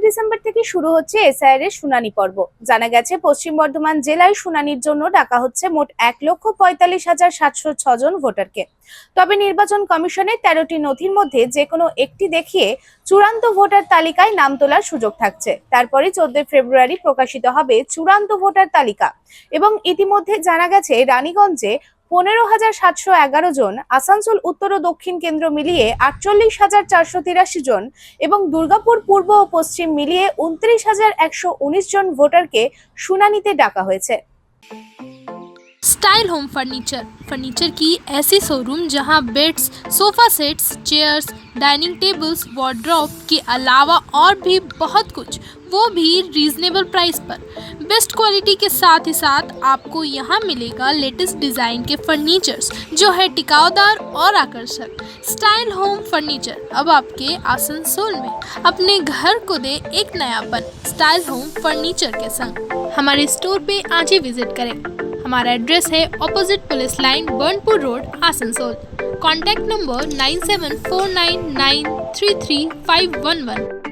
December থেকে শুরু হচ্ছে এসআইআর এর শুনানি পর্ব। জানা গেছে, পশ্চিম বর্ধমান জেলায় শুনানির জন্য ডাকা হচ্ছে মোট 1,45,706 জন ভোটারকে। তবে নির্বাচন কমিশনের 13টি নথির মধ্যে যে কোনো একটি দেখিয়ে চূড়ান্ত ভোটার তালিকায় নাম তোলার সুযোগ থাকছে। তারপরে 14 ফেব্রুয়ারি প্রকাশিত হবে চূড়ান্ত ভোটার তালিকা। এবং ইতিমধ্যে জানা গেছে, রানীগঞ্জে 15,711 জন, আসানসোল উত্তর ও দক্ষিণ কেন্দ্র মিলিয়ে 48,483 জন এবং দুর্গাপুর পূর্ব ও পশ্চিম মিলিয়ে 29,119 জন ভোটারকে শুনানিতে ডাকা হয়েছে। स्टाइल होम फर्नीचर की ऐसी शोरूम जहां beds, sofa sets, chairs, dining tables, wardrobe के अलावा और भी बहुत कुछ, वो भी रीजनेबल प्राइस पर। बेस्ट क्वालिटी के साथ ही साथ आपको यहाँ मिलेगा लेटेस्ट डिज़ाइन के फर्नीचर्स जो है टिकाऊदार और आकर्षक। स्टाइल होम फर्नीचर अब आपके आसनसोल में। अपने घर को दे एक नयापन स्टाइल होम फर्नीचर के संग। हमारे स्टोर पे आज ही विजिट करें। हमारा एड्रेस है opposite police line, Burnpur road, Asansol. Contact number 9749933511।